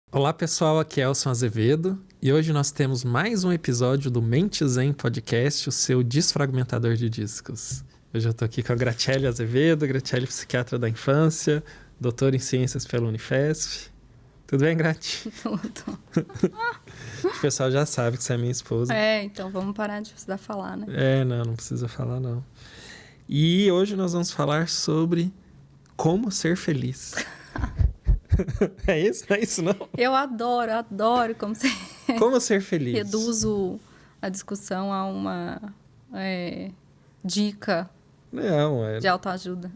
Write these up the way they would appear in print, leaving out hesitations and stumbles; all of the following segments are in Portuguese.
Olá pessoal, aqui é Elson Azevedo e hoje nós temos mais um episódio do Mente Zen Podcast, o seu desfragmentador de discos. Hoje eu estou aqui com a Graciele Azevedo, Graciele psiquiatra da infância, doutora em ciências pela Unifesp. Tudo bem, Grati? Tudo. O pessoal já sabe que você é minha esposa. Então vamos parar de precisar falar, né? Não precisa falar não. E hoje nós vamos falar sobre como ser feliz. É isso? Não é isso, não? Eu adoro como você... Como ser feliz? Reduzo a discussão a uma dica de autoajuda.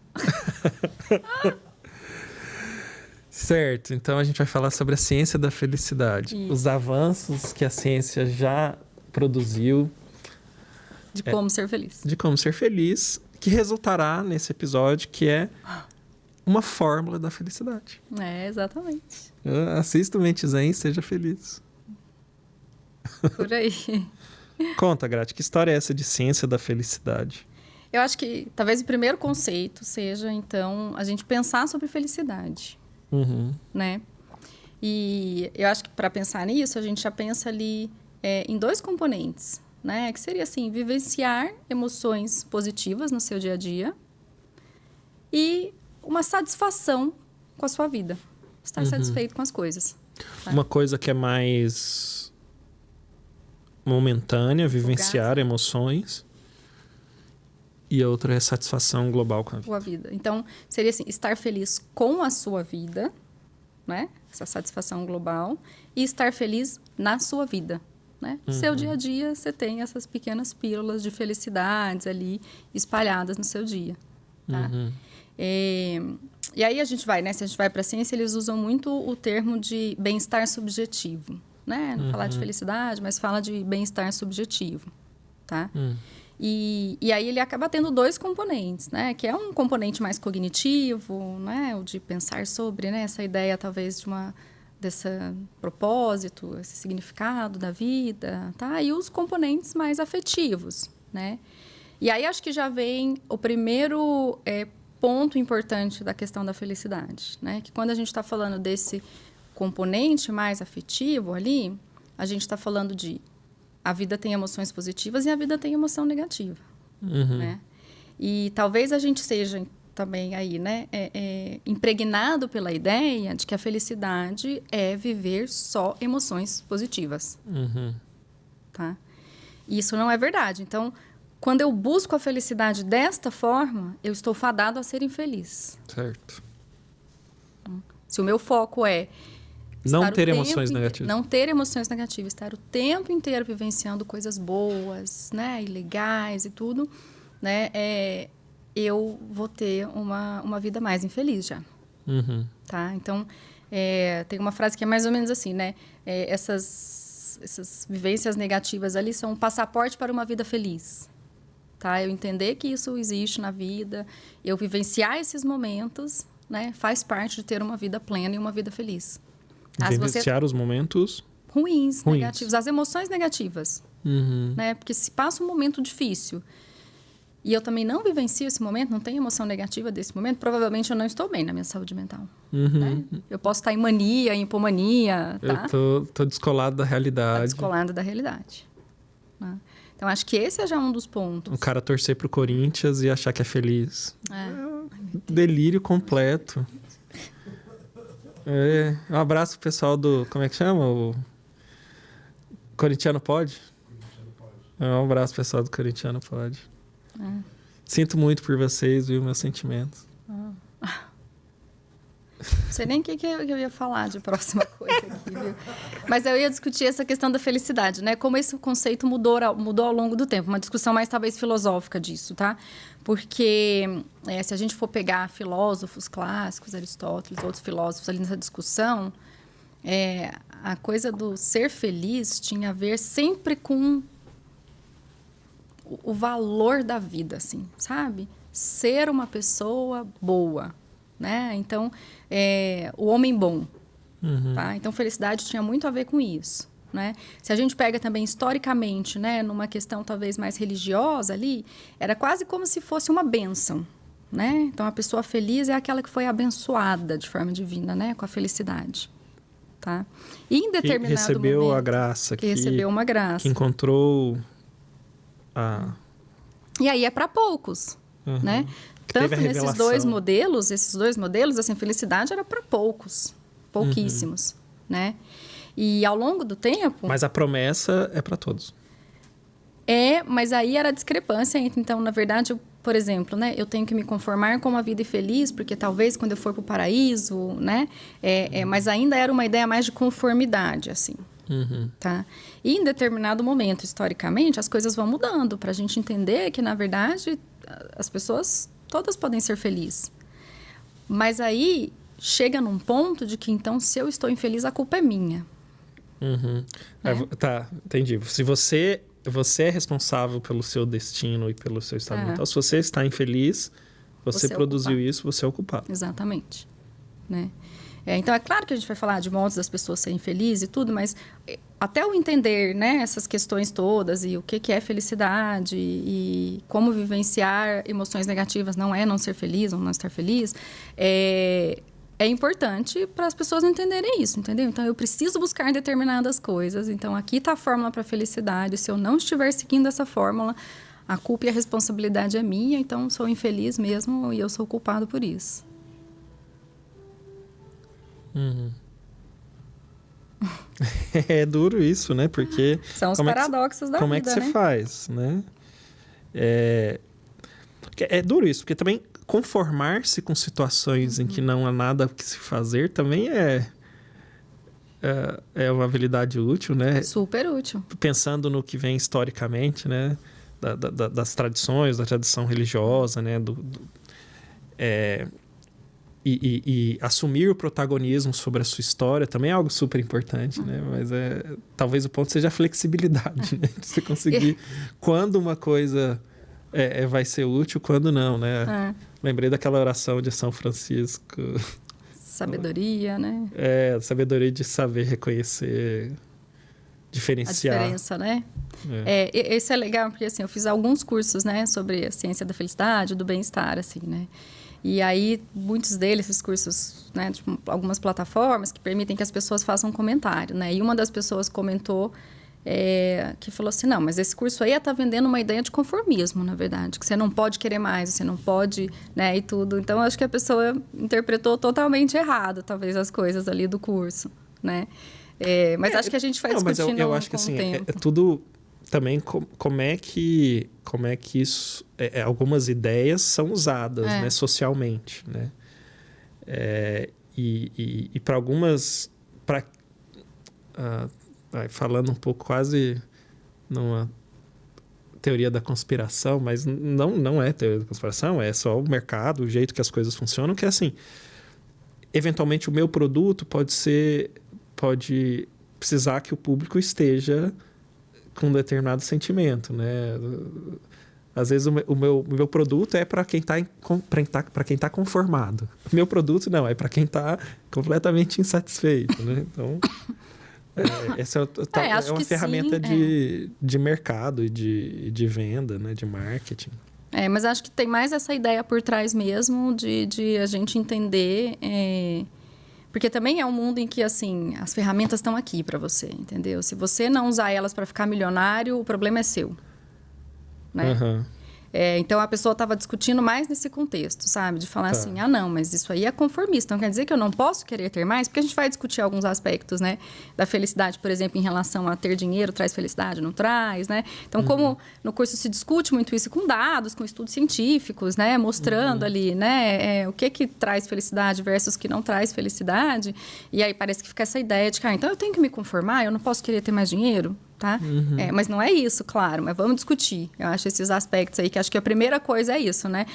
Certo, então a gente vai falar sobre a ciência da felicidade. Isso. Os avanços que a ciência já produziu. De como ser feliz. De como ser feliz, que resultará nesse episódio, que é uma fórmula da felicidade. Exatamente. Assista o Mente Zen e seja feliz. Por aí. Conta, Grati, que história é essa de ciência da felicidade? Eu acho que talvez o primeiro conceito seja, então, a gente pensar sobre felicidade. Uhum. Né? E eu acho que para pensar nisso, a gente já pensa ali em dois componentes, né? Que seria assim, vivenciar emoções positivas no seu dia a dia e uma satisfação com a sua vida. Estar satisfeito com as coisas. Tá? Uma coisa que é mais momentânea, vivenciar emoções, e a outra é satisfação global com a vida. Então, seria assim, estar feliz com a sua vida, né? Essa satisfação global, e estar feliz na sua vida, né? No seu dia a dia, você tem essas pequenas pílulas de felicidades ali espalhadas no seu dia, tá? E aí a gente vai, né? Se a gente vai para a ciência, eles usam muito o termo de bem-estar subjetivo, né? Não falar de felicidade, mas fala de bem-estar subjetivo, tá? E aí ele acaba tendo dois componentes, né? Que é um componente mais cognitivo, né? O de pensar sobre, né? Essa ideia, talvez, desse propósito, esse significado da vida, tá? E os componentes mais afetivos, né? E aí acho que já vem o primeiro ponto importante da questão da felicidade, né? Que quando a gente está falando desse componente mais afetivo ali, a gente está falando de a vida tem emoções positivas e a vida tem emoção negativa, né? E talvez a gente seja também aí, né, impregnado pela ideia de que a felicidade é viver só emoções positivas, tá? E isso não é verdade. Então, quando eu busco a felicidade desta forma, eu estou fadado a ser infeliz. Certo. Se o meu foco é não ter emoções negativas. Não ter emoções negativas. Estar o tempo inteiro vivenciando coisas boas, né? E legais e tudo, né? Eu vou ter uma vida mais infeliz já. Tá? Então, tem uma frase que é mais ou menos assim, né? Essas vivências negativas ali são um passaporte para uma vida feliz. Tá? Eu entender que isso existe na vida, eu vivenciar esses momentos, né? Faz parte de ter uma vida plena e uma vida feliz. Vivenciar os momentos ruins, negativos, as emoções negativas, né? Porque se passa um momento difícil e eu também não vivencio esse momento, não tenho emoção negativa desse momento, provavelmente eu não estou bem na minha saúde mental. Né? Eu posso estar em mania, em hipomania, tá? Eu tô descolado da realidade. Tá descolado da realidade. Né? Então, acho que esse é já um dos pontos. O cara torcer pro Corinthians e achar que é feliz. Delírio completo. Um abraço pro pessoal do... Como é que chama? O Corintiano Pode? Um abraço pro pessoal do Corintiano Pode. Sinto muito por vocês, viu? Meus sentimentos. Não sei nem o que eu ia falar de próxima coisa aqui, viu? Mas eu ia discutir essa questão da felicidade, né? Como esse conceito mudou ao longo do tempo. Uma discussão mais, talvez, filosófica disso, tá? Porque se a gente for pegar filósofos clássicos, Aristóteles, outros filósofos ali nessa discussão, a coisa do ser feliz tinha a ver sempre com o valor da vida, assim, sabe? Ser uma pessoa boa, né? Então, o homem bom, tá? Então, felicidade tinha muito a ver com isso, né? Se a gente pega também historicamente, né, numa questão talvez mais religiosa ali, era quase como se fosse uma bênção, né? Então, a pessoa feliz é aquela que foi abençoada de forma divina, né, com a felicidade. tá? E em determinado que recebeu momento... a graça. Que recebeu uma graça. Que encontrou a... E aí é para poucos, né? Tanto nesses dois modelos, assim, felicidade era para poucos, pouquíssimos, né? E ao longo do tempo... Mas a promessa é para todos. Mas aí era a discrepância entre, então, na verdade, por exemplo, né? Eu tenho que me conformar com uma vida feliz, porque talvez quando eu for para o paraíso, né? Mas ainda era uma ideia mais de conformidade, assim. Tá? E em determinado momento, historicamente, as coisas vão mudando para a gente entender que, na verdade, as pessoas todas podem ser felizes. Mas aí chega num ponto de que, então, se eu estou infeliz, a culpa é minha. Tá, entendi. Se você é responsável pelo seu destino e pelo seu estado mental, se você está infeliz, você produziu isso, você é o culpado. Exatamente. Né? Então, é claro que a gente vai falar de modos das pessoas serem felizes e tudo, mas até eu entender, né, essas questões todas e o que é felicidade e como vivenciar emoções negativas não é não ser feliz ou não estar feliz, é importante para as pessoas entenderem isso, entendeu? Então, eu preciso buscar determinadas coisas. Então, aqui está a fórmula para a felicidade. Se eu não estiver seguindo essa fórmula, a culpa e a responsabilidade é minha, então sou infeliz mesmo e eu sou culpado por isso. É duro isso, né? Porque... São os paradoxos da vida, como é que você faz, né? É duro isso, porque também conformar-se com situações em que não há nada que se fazer também é uma habilidade útil, né? Super útil. Pensando no que vem historicamente, né? Das tradições, da tradição religiosa, né? E assumir o protagonismo sobre a sua história também é algo super importante, né? Mas talvez o ponto seja a flexibilidade, né? De você conseguir quando uma coisa vai ser útil, quando não, né? Lembrei daquela oração de São Francisco. Sabedoria, né? Sabedoria de saber reconhecer, diferenciar. A diferença, né? Esse é legal, porque assim, eu fiz alguns cursos, né? Sobre a ciência da felicidade, do bem-estar, assim, né? E aí, muitos deles, esses cursos, né, tipo, algumas plataformas que permitem que as pessoas façam um comentário, né? E uma das pessoas comentou que falou assim, não, mas esse curso aí está vendendo uma ideia de conformismo, na verdade, que você não pode querer mais, você não pode, né, e tudo. Então, eu acho que a pessoa interpretou totalmente errado, talvez, as coisas ali do curso, né? Mas acho que a gente vai discutindo eu acho que, assim, é tudo... Também como é que isso... algumas ideias são usadas, né, socialmente, né? E para algumas... falando um pouco quase numa teoria da conspiração, mas não é teoria da conspiração, é só o mercado, o jeito que as coisas funcionam, que é assim... Eventualmente, o meu produto pode precisar que o público esteja... com um determinado sentimento, né? Às vezes o meu produto é para quem está conformado. O meu produto não, é para quem está completamente insatisfeito, né? Então, essa é uma ferramenta de mercado e de venda, né? De marketing. Mas acho que tem mais essa ideia por trás mesmo de a gente entender... Porque também é um mundo em que, assim, as ferramentas estão aqui para você, entendeu? Se você não usar elas para ficar milionário, o problema é seu, né? Então, a pessoa estava discutindo mais nesse contexto, sabe? De falar assim, não, mas isso aí é conformista. Então, quer dizer que eu não posso querer ter mais? Porque a gente vai discutir alguns aspectos, né? Da felicidade, por exemplo, em relação a ter dinheiro, traz felicidade, não traz, né? Então, como no curso se discute muito isso com dados, com estudos científicos, né? Mostrando ali, né? O que traz felicidade versus o que não traz felicidade. E aí, parece que fica essa ideia de que, então eu tenho que me conformar, eu não posso querer ter mais dinheiro? Tá? Mas não é isso, claro, mas vamos discutir. Eu acho esses aspectos aí, que acho que a primeira coisa é isso, né?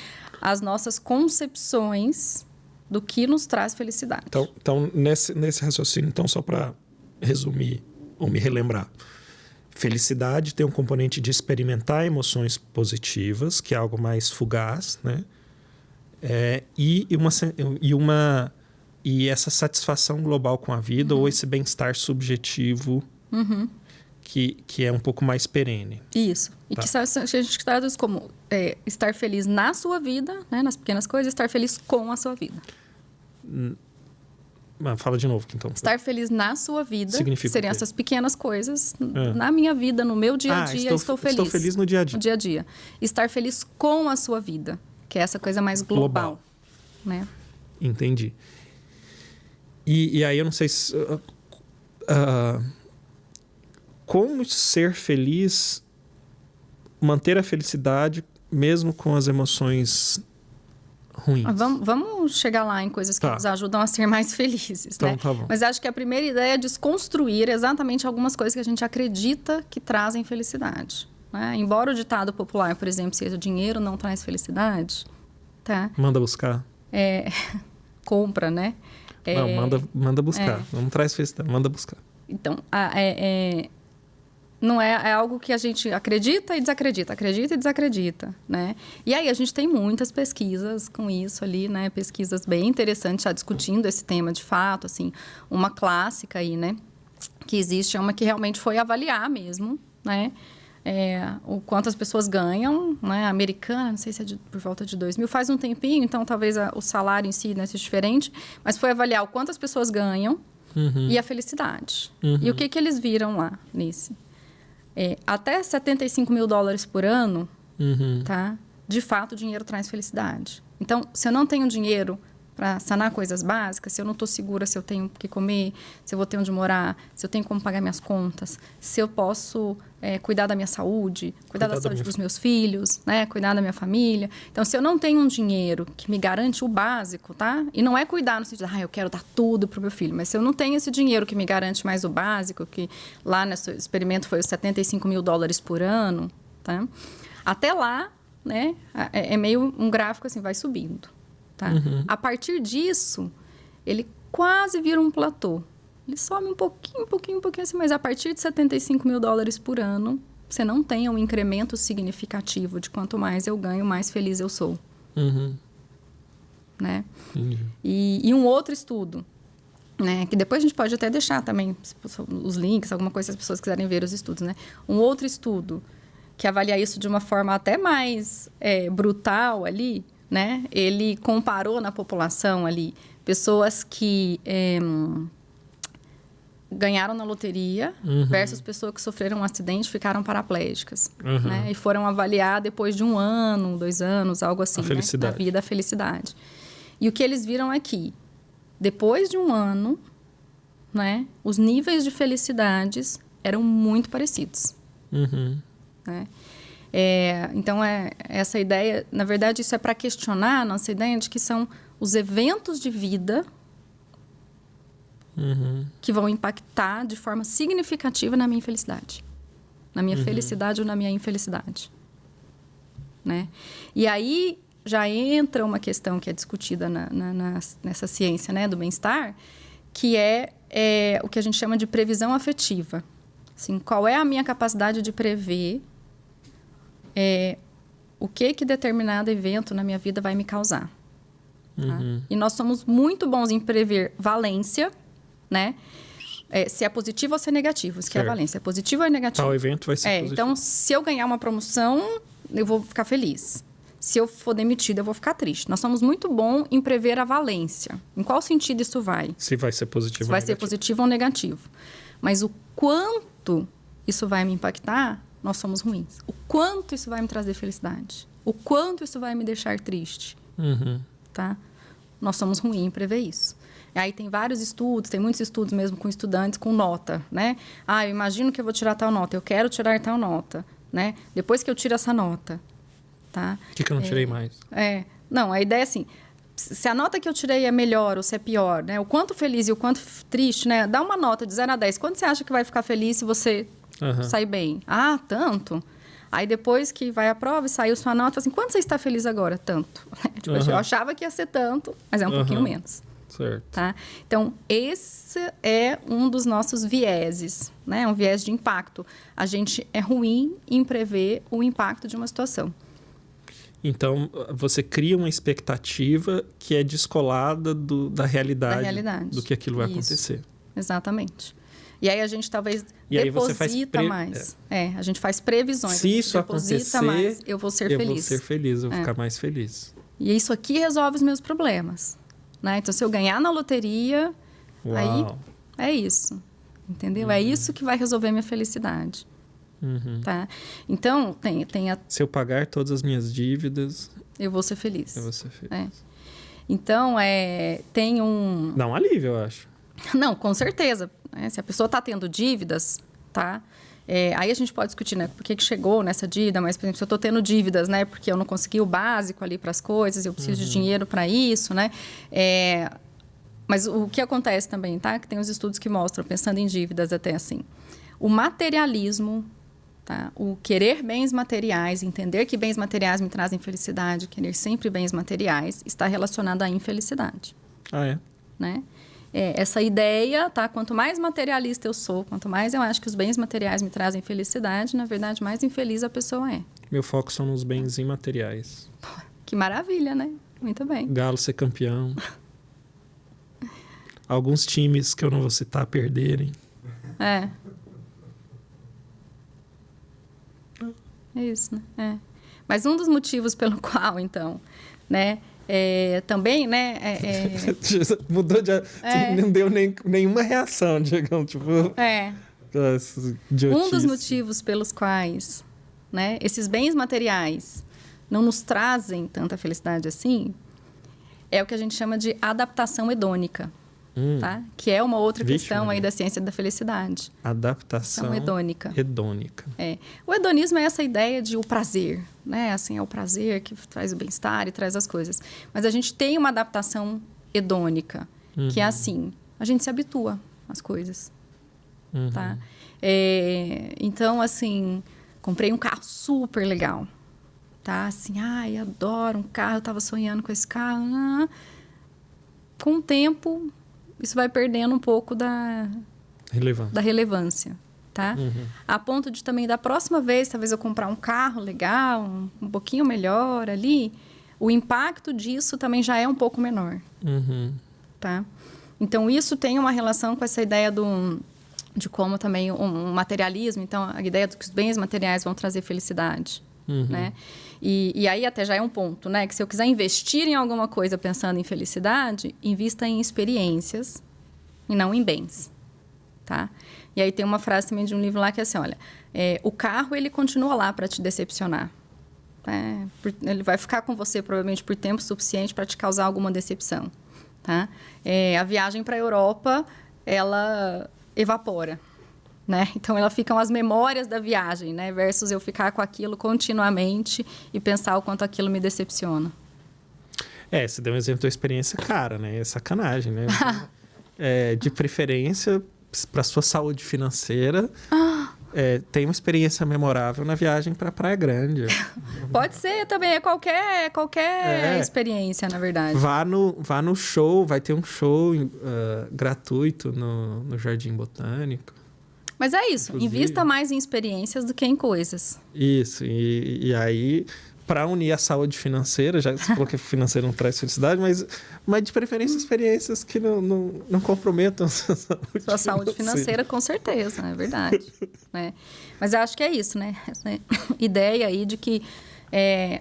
As nossas concepções do que nos traz felicidade. Então nesse raciocínio, então, só para resumir ou me relembrar, felicidade tem um componente de experimentar emoções positivas, que é algo mais fugaz, né? E essa satisfação global com a vida, ou esse bem-estar subjetivo, que é um pouco mais perene. Isso. E que a gente traduz como estar feliz na sua vida, né, nas pequenas coisas, e estar feliz com a sua vida. Fala de novo, então. Estar feliz na sua vida Significa seriam o quê? essas pequenas coisas. Na minha vida, no meu dia a dia, estou feliz. Estou feliz no dia a dia. No dia a dia. Estar feliz com a sua vida, que é essa coisa mais global. Né? Entendi. E aí eu não sei se... como ser feliz, manter a felicidade mesmo com as emoções ruins? Vamos chegar lá em coisas que nos ajudam a ser mais felizes, então, né? Tá bom. Mas acho que a primeira ideia é desconstruir exatamente algumas coisas que a gente acredita que trazem felicidade. Né? Embora o ditado popular, por exemplo, seja dinheiro não traz felicidade, tá? Manda buscar. Compra, né? Não, manda buscar. Não traz felicidade, manda buscar. Então, não é algo que a gente acredita e desacredita, né? E aí a gente tem muitas pesquisas com isso ali, né? Pesquisas bem interessantes já discutindo esse tema de fato, assim. Uma clássica aí, né? Que existe é uma que realmente foi avaliar mesmo, né? O quanto as pessoas ganham, né? A americana, não sei se é por volta de 2000, faz um tempinho, então talvez o salário em si, né, seja diferente, mas foi avaliar o quanto as pessoas ganham e a felicidade. E o que eles viram lá nesse? Até $75 mil por ano, tá? De fato, o dinheiro traz felicidade. Então, se eu não tenho dinheiro para sanar coisas básicas, se eu não estou segura se eu tenho o que comer, se eu vou ter onde morar, se eu tenho como pagar minhas contas, se eu posso cuidar da minha saúde, cuidar da saúde dos meus filhos, né? Cuidar da minha família. Então, se eu não tenho um dinheiro que me garante o básico, tá? E não é cuidar no sentido de, eu quero dar tudo para o meu filho. Mas se eu não tenho esse dinheiro que me garante mais o básico, que lá nesse experimento foi os $75 mil por ano, tá? Até lá, né? É meio um gráfico assim, vai subindo. Tá? A partir disso, ele quase vira um platô. Ele sobe um pouquinho assim, mas a partir de $75 mil por ano, você não tem um incremento significativo de quanto mais eu ganho, mais feliz eu sou. Né? E um outro estudo, né, que depois a gente pode até deixar também os links, alguma coisa, se as pessoas quiserem ver os estudos, né? Um outro estudo que avalia isso de uma forma até mais brutal ali, né? Ele comparou na população ali pessoas que ganharam na loteria versus pessoas que sofreram um acidente e ficaram paraplégicas. Né? E foram avaliar depois de 1 ano, 2 anos, algo assim, né? Da vida, a felicidade. E o que eles viram é que, depois de 1 ano, né, os níveis de felicidades eram muito parecidos. Né? Então, essa ideia... Na verdade, isso é para questionar a nossa ideia de que são os eventos de vida que vão impactar de forma significativa na minha felicidade. Na minha felicidade ou na minha infelicidade. Né? E aí, já entra uma questão que é discutida nessa ciência, né, do bem-estar, que é o que a gente chama de previsão afetiva. Assim, qual é a minha capacidade de prever o que determinado evento na minha vida vai me causar. Tá? E nós somos muito bons em prever valência, né? Se é positivo ou se é negativo. Se é valência, é positivo ou é negativo. Tal evento vai ser positivo. Então, se eu ganhar uma promoção, eu vou ficar feliz. Se eu for demitida, eu vou ficar triste. Nós somos muito bons em prever a valência. Em qual sentido isso vai? Se vai ser positivo ou negativo. Se vai ser positivo ou negativo. Mas o quanto isso vai me impactar, nós somos ruins. O quanto isso vai me trazer felicidade. O quanto isso vai me deixar triste. Tá? Nós somos ruins em prever isso. E aí tem vários estudos, tem muitos estudos mesmo com estudantes com nota, né? Eu imagino que eu vou tirar tal nota, eu quero tirar tal nota, né? Depois que eu tiro essa nota, tá? Por que eu não tirei mais? Não, a ideia é assim, se a nota que eu tirei é melhor ou se é pior, né? O quanto feliz e o quanto triste, né? Dá uma nota de 0 a 10. Quanto você acha que vai ficar feliz se você sair bem? Tanto. Aí depois que vai a prova e saiu sua nota, assim, quanto você está feliz agora? Tanto. Eu achava que ia ser tanto, mas é um pouquinho menos. Certo. Tá? Então, esse é um dos nossos vieses, né? Um viés de impacto. A gente é ruim em prever o impacto de uma situação. Então, você cria uma expectativa que é descolada da realidade, do que aquilo vai acontecer. Exatamente. E aí a gente talvez deposita mais. A gente faz previsões. Se isso acontecer, mais, eu vou ser feliz. Eu vou ser feliz, eu vou ficar mais feliz. E isso aqui resolve os meus problemas. Né? Então, se eu ganhar na loteria, Uau. Aí é isso, entendeu? É isso que vai resolver minha felicidade, tá? Então, tem a... Se eu pagar todas as minhas dívidas, eu vou ser feliz. eu vou ser feliz. É. Então, tem um... Dá um alívio, eu acho. Não, com certeza. Né? Se a pessoa está tendo dívidas, tá? Aí a gente pode discutir, né? Por que chegou nessa dívida? Mas, por exemplo, se eu estou tendo dívidas, né? Porque eu não consegui o básico ali para as coisas, eu preciso de dinheiro para isso, né? Mas o que acontece também, tá? Que tem os estudos que mostram, pensando em dívidas até assim, o materialismo, tá? O querer bens materiais, entender que bens materiais me trazem felicidade, querer sempre bens materiais, está relacionado à infelicidade. Ah, é? Né? Essa ideia, tá? Quanto mais materialista eu sou, quanto mais eu acho que os bens materiais me trazem felicidade, na verdade, mais infeliz a pessoa é. Meu foco são nos bens imateriais. Que maravilha, né? Muito bem. Galo ser campeão. Alguns times que eu não vou citar perderem. É isso, né? Mas um dos motivos pelo qual, então, né? Também, né? Mudou de... Não deu nenhuma reação, digamos, tipo... Um dos motivos pelos quais, né, esses bens materiais não nos trazem tanta felicidade assim é o que a gente chama de adaptação hedônica, tá? Que é uma outra questão aí da ciência da felicidade. Adaptação hedônica. O hedonismo é essa ideia de o prazer, né? Assim, é o prazer que traz o bem-estar e traz as coisas. Mas a gente tem uma adaptação hedônica, que é assim, a gente se habitua às coisas, tá? Então, assim, comprei um carro super legal, tá? Assim, ai, adoro um carro, eu tava sonhando com esse carro. Com o tempo, isso vai perdendo um pouco da relevância, tá? A ponto de também, da próxima vez, talvez eu comprar um carro legal, um pouquinho melhor ali, o impacto disso também já é um pouco menor, tá? Então, isso tem uma relação com essa ideia de como também um materialismo, então, a ideia de que os bens materiais vão trazer felicidade, né? E aí até já é um ponto, né? Que se eu quiser investir em alguma coisa pensando em felicidade, invista em experiências e não em bens, tá? E aí tem uma frase também de um livro lá que é assim, olha, o carro, ele continua lá para te decepcionar. Ele vai ficar com você provavelmente por tempo suficiente para te causar alguma decepção, tá? A viagem para a Europa, ela evapora, né? Então, ficam as memórias da viagem, né? Versus eu ficar com aquilo continuamente e pensar o quanto aquilo me decepciona. Você deu um exemplo da experiência cara, né? É sacanagem, né? De preferência, para sua saúde financeira, tem uma experiência memorável na viagem para Praia Grande. Pode ser também, é qualquer experiência, na verdade. Vá no show, vai ter um show gratuito no Jardim Botânico. Mas é isso, inclusive, invista mais em experiências do que em coisas. Isso, e aí, para unir a saúde financeira, já você falou que financeiro não traz felicidade, mas de preferência experiências que não comprometam sua saúde financeira, com certeza, é verdade. Né? Mas eu acho que é isso, né? Essa ideia aí de que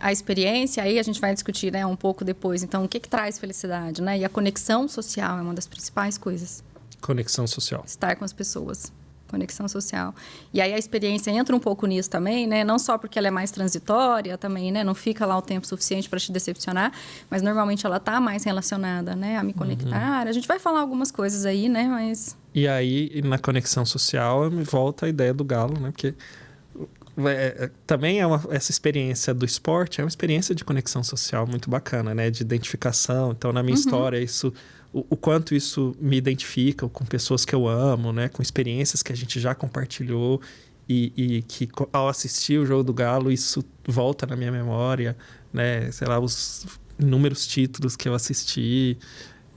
a experiência, aí a gente vai discutir, né, um pouco depois, então, o que traz felicidade, né? E a conexão social é uma das principais coisas. Conexão social. Estar com as pessoas. Conexão social. E aí a experiência entra um pouco nisso também, né? Não só porque ela é mais transitória também, né? Não fica lá o tempo suficiente para te decepcionar, mas normalmente ela está mais relacionada, né? A me conectar. A gente vai falar algumas coisas aí, né? Mas... E aí, na conexão social, me volta a ideia do galo, né? Porque também essa experiência do esporte é uma experiência de conexão social muito bacana, né? De identificação. Então, na minha história, isso... O quanto isso me identifica com pessoas que eu amo, né? Com experiências que a gente já compartilhou e que, ao assistir o Jogo do Galo, isso volta na minha memória, né? Sei lá, os inúmeros títulos que eu assisti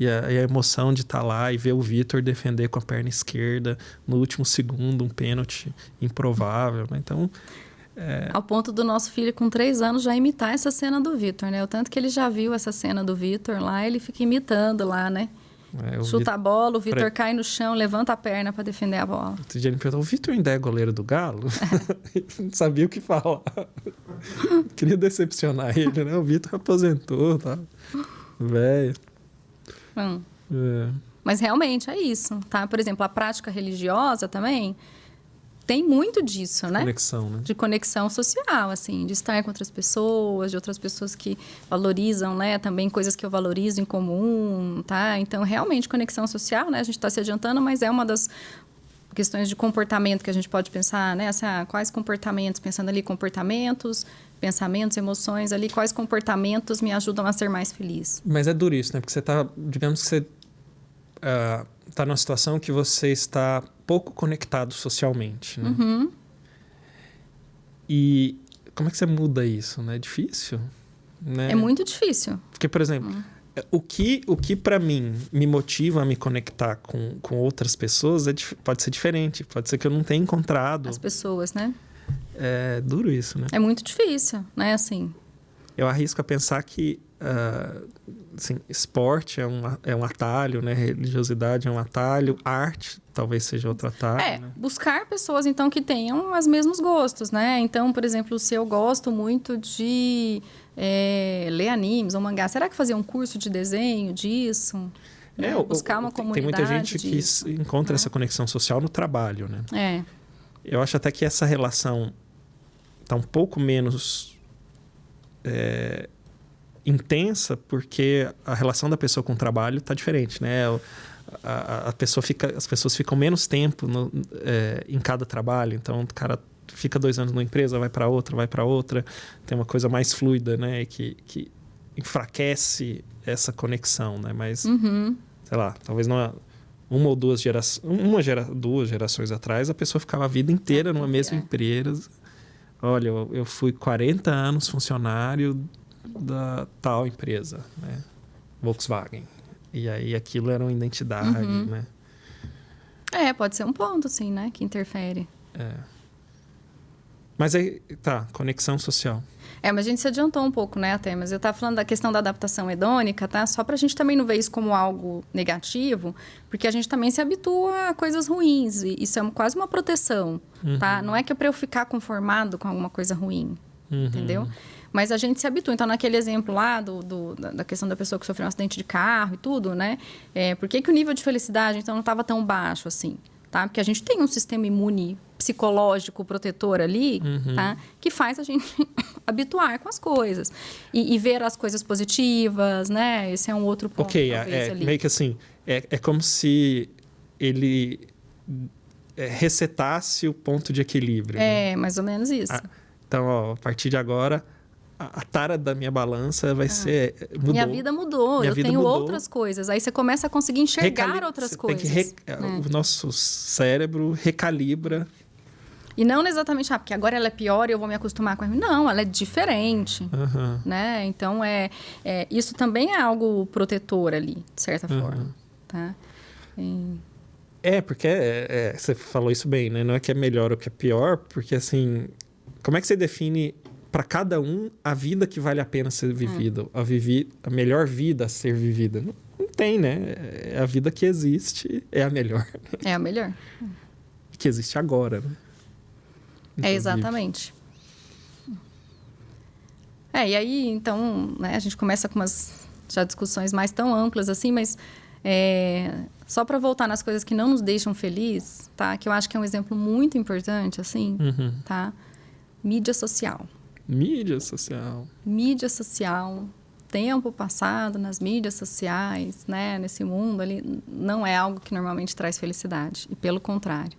e a emoção de estar lá e ver o Vitor defender com a perna esquerda no último segundo, um pênalti improvável, né? Então... Ao ponto do nosso filho, com 3 anos, já imitar essa cena do Vitor, né? O tanto que ele já viu essa cena do Vitor lá, ele fica imitando lá, né? Chuta a bola, o Vitor cai no chão, levanta a perna para defender a bola. Outro dia ele me perguntou, o Vitor ainda é goleiro do Galo? Não sabia o que falar. Queria decepcionar ele, né? O Vitor aposentou, tá? Velho. Mas realmente é isso, tá? Por exemplo, a prática religiosa também tem muito disso, né? Conexão, né? De conexão social, assim, de estar com outras pessoas, de outras pessoas que valorizam, né? Também coisas que eu valorizo em comum, tá? Então, realmente, conexão social, né? A gente está se adiantando, mas é uma das questões de comportamento que a gente pode pensar, né? Assim, quais comportamentos, pensando ali pensamentos, emoções ali, quais comportamentos me ajudam a ser mais feliz. Mas é duro isso, né? Porque você tá, digamos que você tá numa situação que você está pouco conectado socialmente, né? Uhum. E como é que você muda isso, né? É difícil, né? É muito difícil. Porque, por exemplo, o que para mim me motiva a me conectar com outras pessoas pode ser diferente. Pode ser que eu não tenha encontrado. As pessoas, né? É duro isso, né? É muito difícil, né? Assim. Eu arrisco a pensar que assim, esporte é um atalho, né? Religiosidade é um atalho, arte talvez seja outro atalho. Né? Buscar pessoas, então, que tenham os mesmos gostos, né? Então, por exemplo, se eu gosto muito de ler animes ou mangá, será que fazer um curso de desenho disso? Né? Buscar uma comunidade. Tem muita gente que encontra essa conexão social no trabalho, né? Eu acho até que essa relação está um pouco menos intensa, porque a relação da pessoa com o trabalho está diferente, né? As pessoas ficam menos tempo em cada trabalho, então o cara fica 2 anos numa empresa, vai para outra, tem uma coisa mais fluida, né? Que enfraquece essa conexão, né? Mas, sei lá, talvez uma ou duas gerações atrás, a pessoa ficava a vida inteira numa mesma empresa. Olha, eu fui 40 anos funcionário da tal empresa, né? Volkswagen. E aí aquilo era uma identidade, né? Pode ser um ponto, assim, né? Que interfere. Mas aí, conexão social. Mas a gente se adiantou um pouco, né, até. Mas eu estava falando da questão da adaptação hedônica, tá? Só para a gente também não ver isso como algo negativo, porque a gente também se habitua a coisas ruins. E isso é quase uma proteção, tá? Não é que é para eu ficar conformado com alguma coisa ruim, entendeu? Mas a gente se habitua. Então, naquele exemplo lá da questão da pessoa que sofreu um acidente de carro e tudo, né? Por que o nível de felicidade, então, não estava tão baixo assim? Tá? Porque a gente tem um sistema imune psicológico protetor ali, tá? Que faz a gente habituar com as coisas. E ver as coisas positivas, né? Esse é um outro ponto, talvez, ali. Meio que assim, é como se ele resetasse o ponto de equilíbrio. Né? Mais ou menos isso. Então, a partir de agora, a tara da minha balança vai ser... Mudou. Minha vida mudou, eu tenho outras coisas. Aí você começa a conseguir enxergar outras coisas. O nosso cérebro recalibra. E não exatamente, porque agora ela é pior e eu vou me acostumar com ela. Não, ela é diferente, né? Então, isso também é algo protetor ali, de certa forma, tá? Porque você falou isso bem, né? Não é que é melhor ou que é pior, porque assim, como é que você define para cada um a vida que vale a pena ser vivida, a melhor vida a ser vivida? Não tem, né? É a vida que existe, é a melhor. É a melhor. Que existe agora, né? Exatamente. E aí, então, né, a gente começa com umas discussões mais tão amplas assim, mas só para voltar nas coisas que não nos deixam felizes, tá? Que eu acho que é um exemplo muito importante, assim, tá? Mídia social. Mídia social. Mídia social. Tempo passado nas mídias sociais, né? Nesse mundo ali, não é algo que normalmente traz felicidade. E pelo contrário.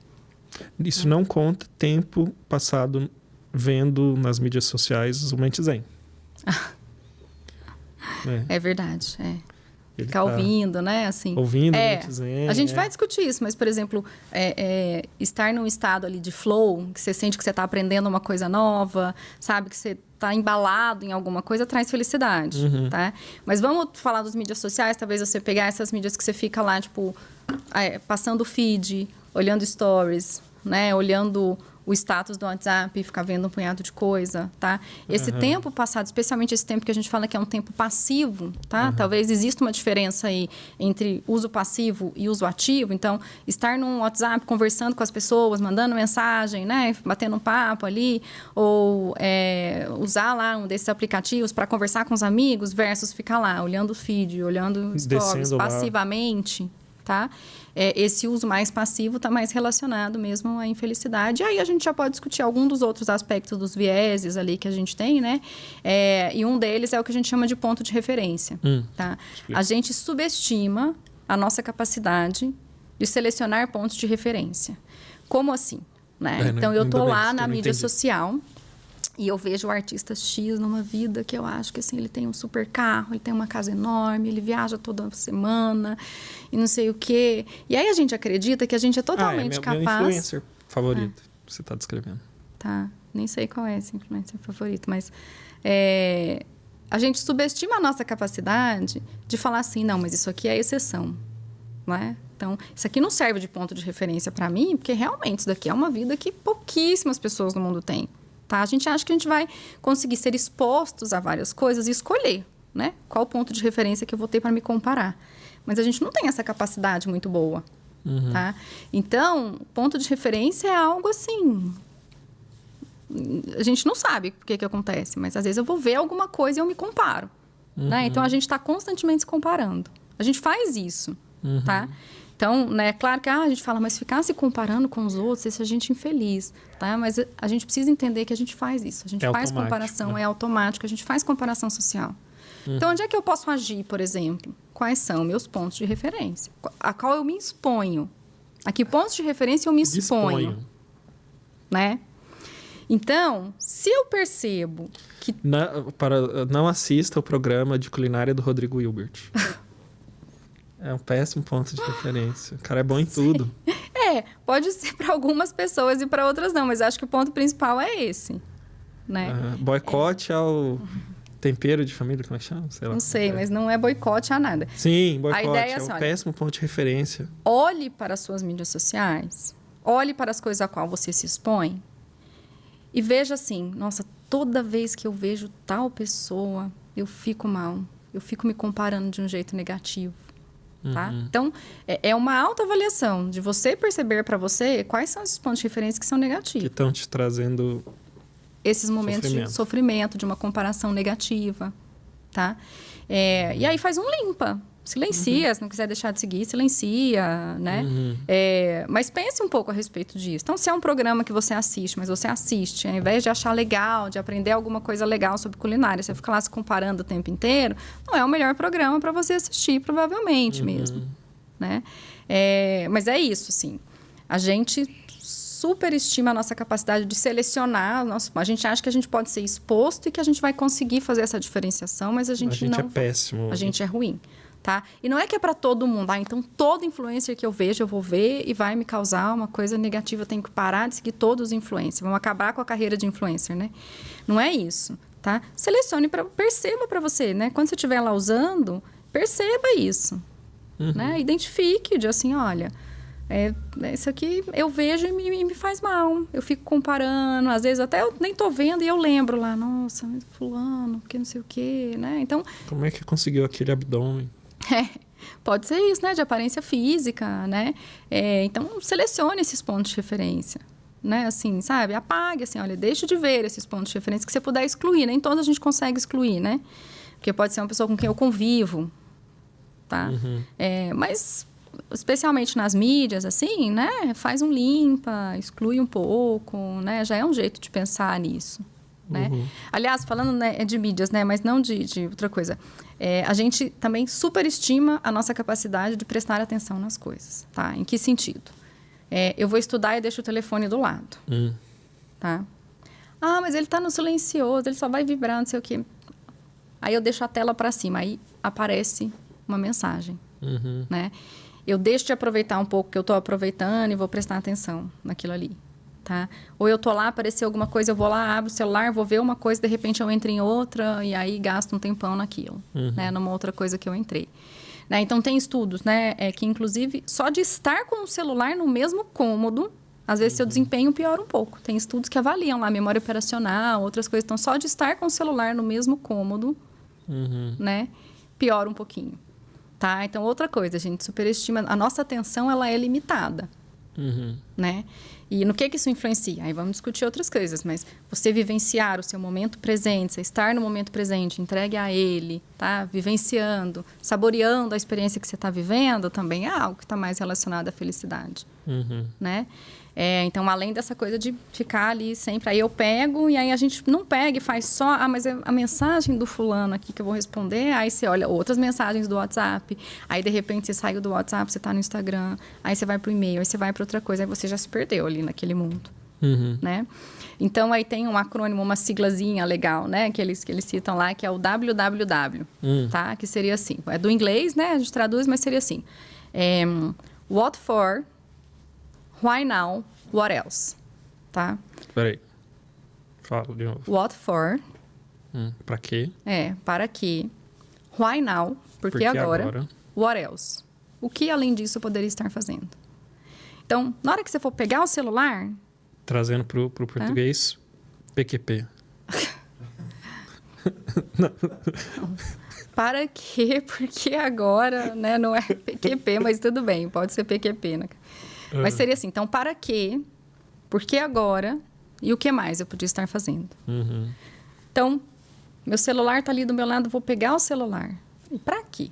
Isso não conta tempo passado vendo nas mídias sociais o Mente Zen. É verdade, Ficar ouvindo, né? Assim, ouvindo o Mente Zen. A gente vai discutir isso, mas, por exemplo, estar num estado ali de flow, que você sente que você está aprendendo uma coisa nova, sabe? Que você está embalado em alguma coisa, traz felicidade, tá? Mas vamos falar das mídias sociais, talvez você pegar essas mídias que você fica lá, tipo, passando o feed, olhando stories, né? Olhando o status do WhatsApp e ficar vendo um punhado de coisa, tá? Esse tempo passado, especialmente esse tempo que a gente fala que é um tempo passivo, tá? Talvez exista uma diferença aí entre uso passivo e uso ativo. Então, estar no WhatsApp conversando com as pessoas, mandando mensagem, né? Batendo um papo ali, ou usar lá um desses aplicativos para conversar com os amigos versus ficar lá, olhando o feed, olhando stories, passivamente, tá? Esse uso mais passivo está mais relacionado mesmo à infelicidade. E aí a gente já pode discutir algum dos outros aspectos dos vieses ali que a gente tem, né? E um deles é o que a gente chama de ponto de referência, tá? A gente subestima a nossa capacidade de selecionar pontos de referência. Como assim? Né? Então, eu tô lá na mídia social e eu vejo o artista X numa vida que eu acho que assim, ele tem um super carro, ele tem uma casa enorme, ele viaja toda semana e não sei o quê. E aí a gente acredita que a gente é totalmente capaz... Meu influencer favorito, você está descrevendo. Tá, nem sei qual é esse influencer favorito, mas a gente subestima a nossa capacidade de falar assim, não, mas isso aqui é exceção, não é? Então, isso aqui não serve de ponto de referência para mim, porque realmente isso daqui é uma vida que pouquíssimas pessoas no mundo têm. Tá? A gente acha que a gente vai conseguir ser expostos a várias coisas e escolher, né? Qual ponto de referência que eu vou ter para me comparar. Mas a gente não tem essa capacidade muito boa. Tá? Então, ponto de referência é algo assim... A gente não sabe o que acontece, mas às vezes eu vou ver alguma coisa e eu me comparo. Né? Então, a gente está constantemente se comparando. A gente faz isso, tá? Então, né, claro que a gente fala, mas ficar se comparando com os outros, isso é gente infeliz, tá? Mas a gente precisa entender que a gente faz isso. A gente faz comparação, é automático, a gente faz comparação social. Então, onde é que eu posso agir, por exemplo? Quais são meus pontos de referência? A qual eu me exponho? A que pontos de referência eu me exponho? Né? Então, se eu percebo que... Não assista o programa de culinária do Rodrigo Hilbert. É um péssimo ponto de referência. O cara é bom em tudo. Pode ser para algumas pessoas e para outras não, mas acho que o ponto principal é esse, né? Boicote ao tempero de família, como é que chama? Sei lá. Não sei, mas não é boicote a nada. Sim, boicote. A ideia é um péssimo ponto de referência. Olhe para as suas mídias sociais, olhe para as coisas a qual você se expõe e veja assim, nossa, toda vez que eu vejo tal pessoa, eu fico mal, eu fico me comparando de um jeito negativo. Tá? Então, é uma autoavaliação de você perceber para você quais são esses pontos de referência que são negativos. Que estão te trazendo esses momentos de sofrimento, de uma comparação negativa. Tá? E aí faz um limpa. Silencia, se não quiser deixar de seguir, silencia, né? Mas pense um pouco a respeito disso. Então, se é um programa que você assiste, mas você assiste, ao invés de achar legal, de aprender alguma coisa legal sobre culinária, você fica lá se comparando o tempo inteiro, não é o melhor programa para você assistir, provavelmente mesmo, né? Mas é isso, assim. A gente superestima a nossa capacidade de selecionar. A gente acha que a gente pode ser exposto e que a gente vai conseguir fazer essa diferenciação, mas a gente não... A gente é péssimo. A gente é ruim. Tá? E não é que é para todo mundo. Então, todo influencer que eu vejo, eu vou ver e vai me causar uma coisa negativa. Eu tenho que parar de seguir todos os influencers. Vamos acabar com a carreira de influencer, né? Não é isso, tá? Selecione, perceba para você, né? Quando você estiver lá usando, perceba isso. Né? Identifique, de assim, olha... isso aqui eu vejo e me faz mal. Eu fico comparando. Às vezes até eu nem tô vendo e eu lembro lá. Nossa, fulano, que não sei o quê, né? Então... Como é que conseguiu aquele abdômen? Pode ser isso, né? De aparência física, né? Então, selecione esses pontos de referência, né? Assim, sabe? Apague, assim, olha, deixe de ver esses pontos de referência que você puder excluir. Nem todos a gente consegue excluir, né? Porque pode ser uma pessoa com quem eu convivo, tá? Mas, especialmente nas mídias, assim, né? Faz um limpa, exclui um pouco, né? Já é um jeito de pensar nisso, né? Aliás, falando, né, de mídias, né? Mas não de outra coisa. A gente também superestima a nossa capacidade de prestar atenção nas coisas, tá? Em que sentido? Eu vou estudar e deixo o telefone do lado, tá? Mas ele tá no silencioso, ele só vai vibrar, não sei o quê. Aí eu deixo a tela para cima, aí aparece uma mensagem, né? Eu deixo de aproveitar um pouco que eu tô aproveitando e vou prestar atenção naquilo ali. Tá? Ou eu tô lá, apareceu alguma coisa, eu vou lá, abro o celular, vou ver uma coisa, de repente eu entro em outra e aí gasto um tempão naquilo, né? Numa outra coisa que eu entrei. Né? Então, tem estudos, né? Que, inclusive, só de estar com o celular no mesmo cômodo, às vezes, seu desempenho piora um pouco. Tem estudos que avaliam lá memória operacional, outras coisas. Então, só de estar com o celular no mesmo cômodo, né? Piora um pouquinho. Tá? Então, outra coisa, a gente superestima... A nossa atenção, ela é limitada. né? E no que isso influencia? Aí vamos discutir outras coisas, mas você vivenciar o seu momento presente, você estar no momento presente, entregue a ele, tá? Vivenciando, saboreando a experiência que você está vivendo, também é algo que está mais relacionado à felicidade, né? Então, além dessa coisa de ficar ali sempre, aí eu pego e aí a gente não pega e faz só, mas a mensagem do fulano aqui que eu vou responder, aí você olha outras mensagens do WhatsApp, aí de repente você sai do WhatsApp, você está no Instagram, aí você vai pro e-mail, aí você vai para outra coisa, aí você já se perdeu ali naquele mundo, né? Então, aí tem um acrônimo, uma siglazinha legal, né? Que eles citam lá, que é o WWW, tá? Que seria assim, é do inglês, né? A gente traduz, mas seria assim, what for, why now, what else, tá? Peraí. Fala de novo. What for. Pra quê? Para quê. Why now, porque agora. What else. O que além disso eu poderia estar fazendo? Então, na hora que você for pegar o celular... Trazendo pro português, PQP. Não. Para quê? Porque agora, né? Não é PQP, mas tudo bem, pode ser PQP, né? Mas seria assim, então, para quê? Por que agora? E o que mais eu podia estar fazendo? Então, meu celular está ali do meu lado, vou pegar o celular. E para quê?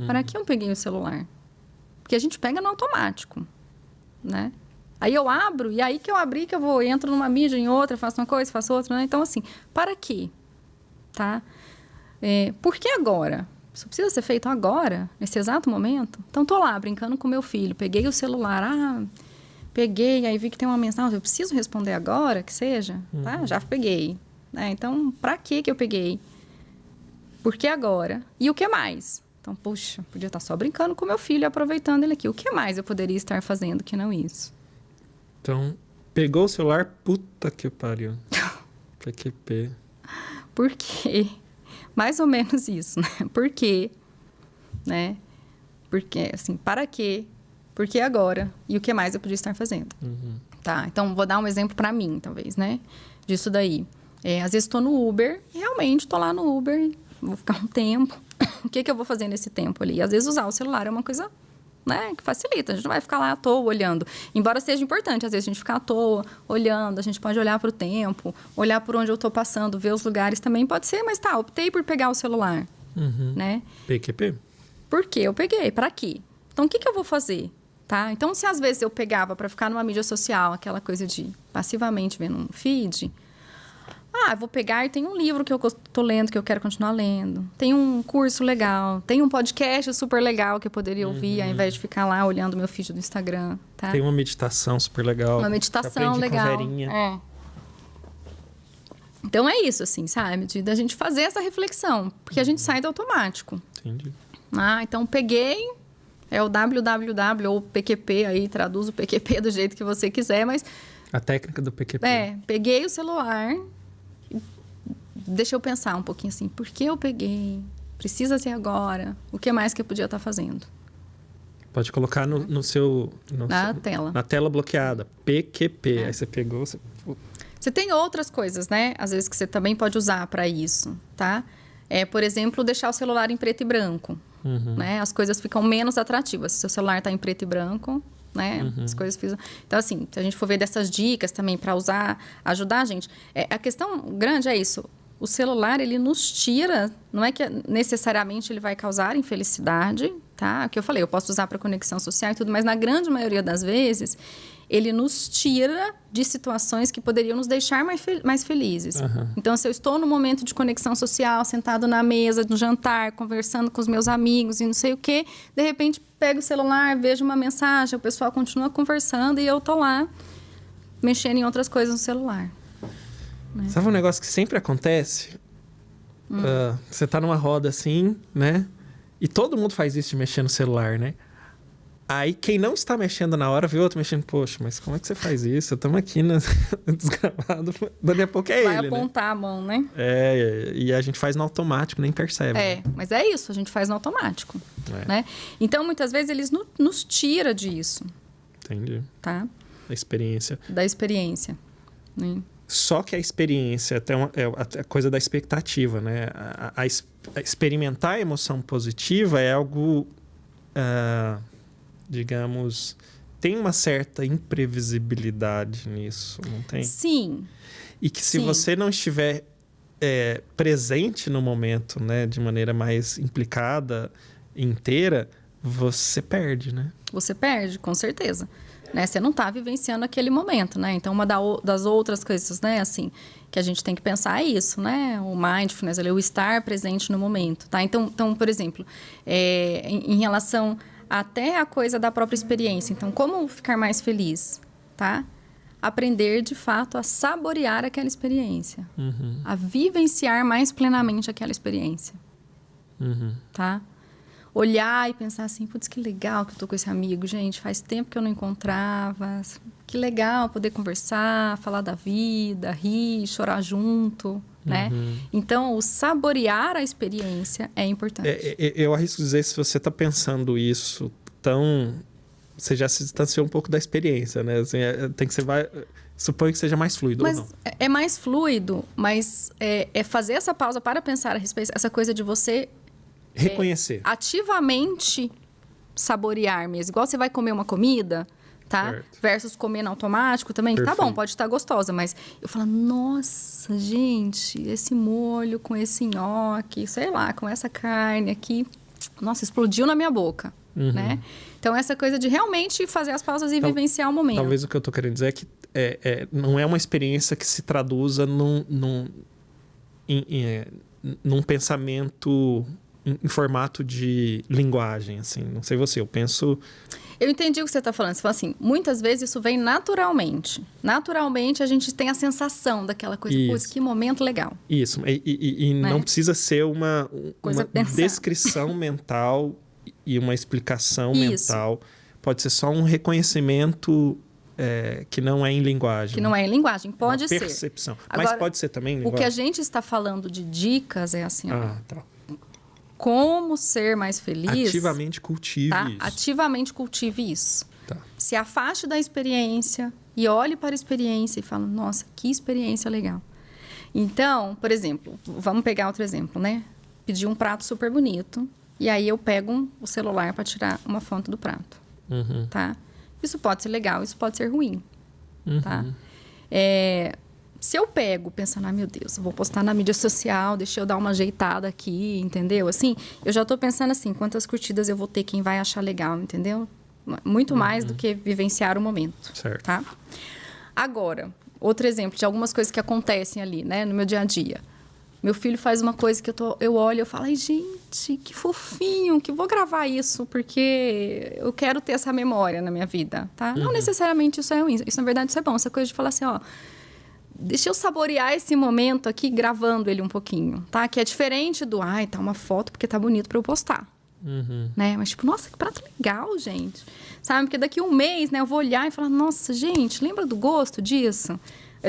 Para que eu peguei o celular? Porque a gente pega no automático, né? Aí eu abro, e aí que eu abri, que eu entro numa mídia, em outra, faço uma coisa, faço outra, né? Então, assim, para quê? Tá? Por que agora? Isso precisa ser feito agora, nesse exato momento? Então, tô lá, brincando com meu filho, peguei o celular, peguei, aí vi que tem uma mensagem, eu preciso responder agora, que seja, tá? Já peguei, né? Então, para que eu peguei? Por que agora? E o que mais? Então, puxa, podia estar só brincando com meu filho, aproveitando ele aqui. O que mais eu poderia estar fazendo que não isso? Então, pegou o celular, puta que pariu. PQP. Por quê? Mais ou menos isso, né? Por quê? Né? Porque, assim, para quê? Por que agora? E o que mais eu podia estar fazendo? Tá, então vou dar um exemplo para mim, talvez, né? Disso daí. Às vezes estou no Uber, e realmente estou lá no Uber, vou ficar um tempo. O que eu vou fazer nesse tempo ali? Às vezes usar o celular é uma coisa, né, que facilita. A gente não vai ficar lá à toa olhando. Embora seja importante, às vezes, a gente ficar à toa olhando. A gente pode olhar para o tempo, olhar por onde eu estou passando, ver os lugares também. Pode ser, mas tá, optei por pegar o celular. Né? PQP? Por que eu peguei? Para quê? Então, o que eu vou fazer? Tá? Então, se às vezes eu pegava para ficar numa mídia social, aquela coisa de passivamente vendo um feed... vou pegar e tem um livro que eu tô lendo, que eu quero continuar lendo. Tem um curso legal. Tem um podcast super legal que eu poderia ouvir, ao invés de ficar lá olhando meu feed do Instagram, tá? Tem uma meditação super legal. Uma meditação legal. Com Verinha. Então, é isso, assim, sabe? Da gente fazer essa reflexão. Porque a gente sai do automático. Entendi. Então, peguei... É o www ou PQP, aí traduz o PQP do jeito que você quiser, mas... A técnica do PQP. Peguei o celular... Deixa eu pensar um pouquinho assim, por que eu peguei? Precisa ser agora? O que mais que eu podia estar fazendo? Pode colocar no seu... tela. Na tela bloqueada. PQP. Aí você pegou... Você tem outras coisas, né? Às vezes que você também pode usar para isso, tá? Por exemplo, deixar o celular em preto e branco. Né? As coisas ficam menos atrativas. Se o celular está em preto e branco... Né? As coisas ficam... Então, assim, se a gente for ver dessas dicas também para usar, ajudar a gente... a questão grande é isso. O celular, ele nos tira... Não é que necessariamente ele vai causar infelicidade, tá? O que eu falei, eu posso usar para conexão social e tudo, mas na grande maioria das vezes, ele nos tira de situações que poderiam nos deixar mais felizes. Então, se eu estou no momento de conexão social, sentado na mesa, no jantar, conversando com os meus amigos e não sei o quê, de repente, pego o celular, vejo uma mensagem, o pessoal continua conversando e eu tô lá mexendo em outras coisas no celular. Né? Sabe um negócio que sempre acontece? Você tá numa roda assim, né? E todo mundo faz isso de mexer no celular, né? Aí, quem não está mexendo na hora, vê o outro mexendo. Poxa, mas como é que você faz isso? Estamos aqui desgravado. Daqui a pouco vai ele, apontar a mão, né? E a gente faz no automático, nem percebe. Mas é isso, a gente faz no automático. Né? Então, muitas vezes, eles nos tiram disso. Entendi. Tá? Da experiência. Né? Só que a experiência é a coisa da expectativa, né? A experimentar a emoção positiva é algo... digamos, tem uma certa imprevisibilidade nisso, não tem? Sim. E que se Sim. você não estiver presente no momento, né, de maneira mais implicada, inteira, você perde, né? Você perde, com certeza. Né? Você não está vivenciando aquele momento, né? Então, uma das outras coisas, né, assim, que a gente tem que pensar é isso, né? O mindfulness, o estar presente no momento, tá? Então por exemplo, em relação até a coisa da própria experiência. Então, como ficar mais feliz, tá? Aprender, de fato, a saborear aquela experiência. A vivenciar mais plenamente aquela experiência. Tá? Olhar e pensar assim, putz, que legal que eu tô com esse amigo, gente. Faz tempo que eu não encontrava. Que legal poder conversar, falar da vida, rir, chorar junto, né? Então, o saborear a experiência é importante. Eu arrisco dizer, se você está pensando isso você já se distanciou um pouco da experiência, né? Assim, tem que suponho que seja mais fluido, mas ou não? É mais fluido, mas é fazer essa pausa para pensar a respeito, essa coisa de você Reconhecer. ativamente saborear mesmo. Igual você vai comer uma comida, tá? Certo. Versus comer no automático também. Perfeito. Tá bom, pode estar gostosa, mas eu falo, nossa, gente, esse molho com esse nhoque, sei lá, com essa carne aqui, nossa, explodiu na minha boca, né? Então, essa coisa de realmente fazer as pausas e vivenciar o momento. Talvez o que eu tô querendo dizer é que não é uma experiência que se traduza num pensamento em formato de linguagem, assim. Não sei você, eu penso... Eu entendi o que você está falando. Você fala assim, muitas vezes isso vem naturalmente. Naturalmente, a gente tem a sensação daquela coisa, putz, que momento legal. Isso, e Né? não precisa ser uma pensar. descrição mental e uma explicação Isso. mental. Pode ser só um reconhecimento que não é em linguagem. Que não é em linguagem, pode uma ser. percepção. Agora, mas pode ser também em O linguagem. que a gente está falando de dicas é assim, ó, Tá. como ser mais feliz. Ativamente cultive tá? isso. Ativamente cultive isso. Tá. Se afaste da experiência e olhe para a experiência e fala, nossa, que experiência legal. Então, por exemplo, vamos pegar outro exemplo, né? Pedir um prato super bonito e aí eu pego o celular para tirar uma foto do prato, tá? Isso pode ser legal, isso pode ser ruim, tá? Se eu pego pensando, meu Deus, eu vou postar na mídia social, deixa eu dar uma ajeitada aqui, entendeu? Assim, eu já tô pensando assim, quantas curtidas eu vou ter, quem vai achar legal, entendeu? Muito mais do que vivenciar o momento, Certo. tá? Agora, outro exemplo de algumas coisas que acontecem ali, né, no meu dia a dia. Meu filho faz uma coisa que eu olho e eu falo, ai, gente, que fofinho, que vou gravar isso, porque eu quero ter essa memória na minha vida, tá? Não necessariamente isso é ruim, isso na verdade isso é bom, essa coisa de falar assim, ó, deixa eu saborear esse momento aqui gravando ele um pouquinho, tá? Que é diferente do, tá uma foto porque tá bonito pra eu postar. Né? Mas tipo, nossa, que prato legal, gente. Sabe? Porque daqui um mês, né, eu vou olhar e falar, nossa, gente, lembra do gosto disso?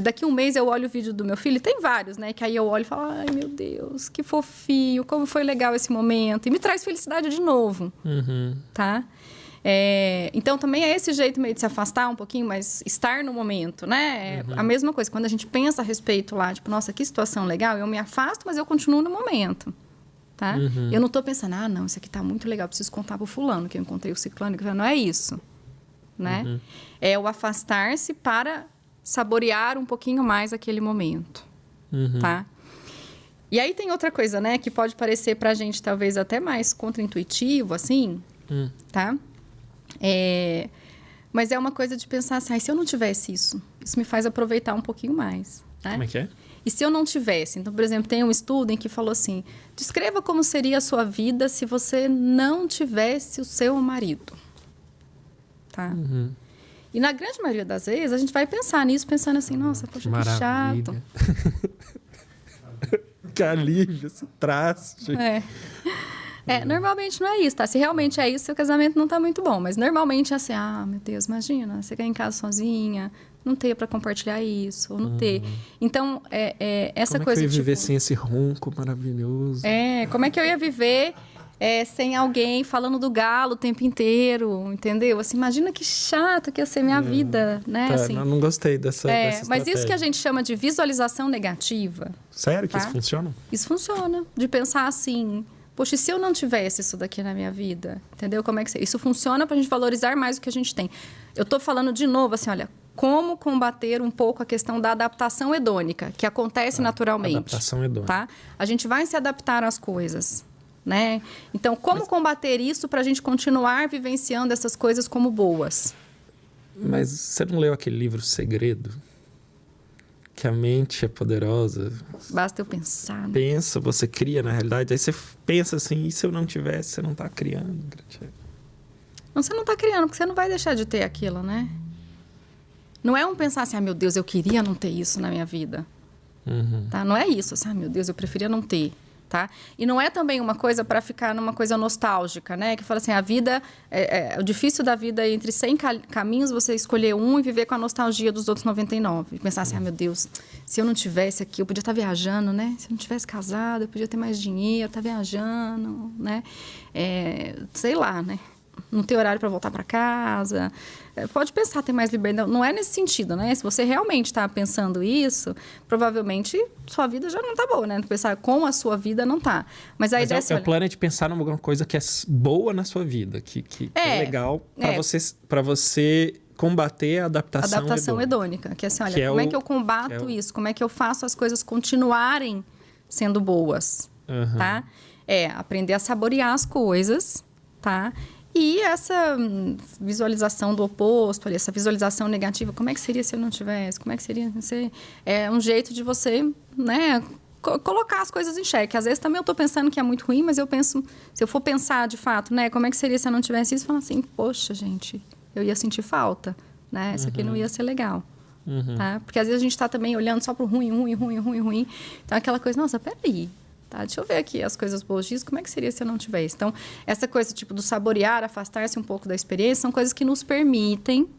Daqui um mês eu olho o vídeo do meu filho, tem vários, né? Que aí eu olho e falo, ai, meu Deus, que fofinho, como foi legal esse momento. E me traz felicidade de novo, tá? Então, também é esse jeito meio de se afastar um pouquinho, mas estar no momento, né? A mesma coisa, quando a gente pensa a respeito lá, tipo, nossa, que situação legal, eu me afasto, mas eu continuo no momento, tá? Eu não tô pensando, não, isso aqui tá muito legal, preciso contar pro fulano, que eu encontrei o ciclano, não é isso, né? É o afastar-se para saborear um pouquinho mais aquele momento, tá? E aí tem outra coisa, né, que pode parecer pra gente talvez até mais contraintuitivo, assim, tá? Mas é uma coisa de pensar assim, se eu não tivesse isso me faz aproveitar um pouquinho mais, né? Como é que é? E se eu não tivesse? Então, por exemplo, tem um estudo em que falou assim, descreva como seria a sua vida se você não tivesse o seu marido, tá? E na grande maioria das vezes, a gente vai pensar nisso, pensando assim, nossa, poxa, que chato. Que alívio, esse traste. Normalmente não é isso, tá? Se realmente é isso, seu casamento não tá muito bom. Mas normalmente é assim, meu Deus, imagina, você quer ir em casa sozinha, não ter para compartilhar isso, ou não ter. Então, essa como coisa é que eu ia viver tipo, sem esse ronco maravilhoso? como é que eu ia viver sem alguém falando do galo o tempo inteiro, entendeu? Assim, imagina que chato que ia ser minha vida, né? Tá, Assim, não gostei dessa mas isso que a estratégia. gente chama de visualização negativa. Sério que tá? isso funciona? Isso funciona. De pensar assim, Poxa, e se eu não tivesse isso daqui na minha vida? Entendeu? Como é que isso funciona para a gente valorizar mais o que a gente tem. Eu estou falando de novo assim, olha, como combater um pouco a questão da adaptação hedônica, que acontece naturalmente. Adaptação hedônica. Tá? A gente vai se adaptar às coisas, né? Então, como combater isso para a gente continuar vivenciando essas coisas como boas? Mas você não leu aquele livro Segredo? Que a mente é poderosa. Basta eu pensar. Né? Pensa, você cria na realidade. Aí você pensa assim, e se eu não tivesse, você não está criando, Graciele? Não, você não está criando, porque você não vai deixar de ter aquilo, né? Não é um pensar assim, meu Deus, eu queria não ter isso na minha vida. Tá? Não é isso, assim, meu Deus, eu preferia não ter. Tá? E não é também uma coisa para ficar numa coisa nostálgica, né? Que fala assim, a vida, o difícil da vida é entre 100 caminhos, você escolher um e viver com a nostalgia dos outros 99. E pensar assim, meu Deus, se eu não tivesse aqui, eu podia estar viajando, né? Se eu não tivesse casado, eu podia ter mais dinheiro, estar viajando, né? Sei lá, né? Não ter horário para voltar para casa. Pode pensar, ter mais liberdade. Não é nesse sentido, né? Se você realmente está pensando isso, provavelmente sua vida já não está boa, né? Pensar com a sua vida não está. Mas a ideia o plano é de pensar numa alguma coisa que é boa na sua vida, que é legal para você combater a adaptação hedônica. Que é assim, olha, como é que eu combato isso? Como é que eu faço as coisas continuarem sendo boas, tá? Aprender a saborear as coisas, tá? E essa visualização do oposto, essa visualização negativa, como é que seria se eu não tivesse? Como é que seria? É um jeito de você, né, colocar as coisas em xeque. Às vezes também eu estou pensando que é muito ruim, mas eu penso, se eu for pensar de fato, né, como é que seria se eu não tivesse isso? Falar assim, poxa, gente, eu ia sentir falta, né? Isso aqui não ia ser legal. Tá? Porque às vezes a gente está também olhando só para o ruim. Então aquela coisa, nossa, peraí. Tá, deixa eu ver aqui as coisas boas disso, como é que seria se eu não tivesse? Então, essa coisa tipo do saborear, afastar-se um pouco da experiência, são coisas que nos permitem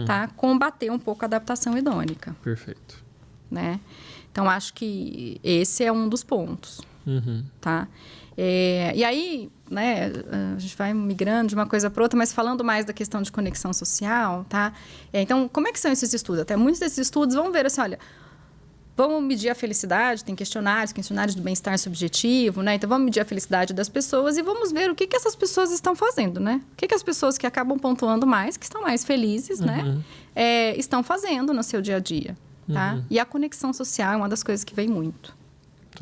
tá, combater um pouco a adaptação hedônica. Perfeito. Né? Então, acho que esse é um dos pontos. Tá? E aí, né, a gente vai migrando de uma coisa para outra, mas falando mais da questão de conexão social, tá? Então, como é que são esses estudos? Até muitos desses estudos vão ver assim, olha, vamos medir a felicidade, tem questionários do bem-estar subjetivo, né? Então, vamos medir a felicidade das pessoas e vamos ver o que essas pessoas estão fazendo, né? O que as pessoas que acabam pontuando mais, que estão mais felizes, né? Estão fazendo no seu dia a dia, tá? E a conexão social é uma das coisas que vem muito,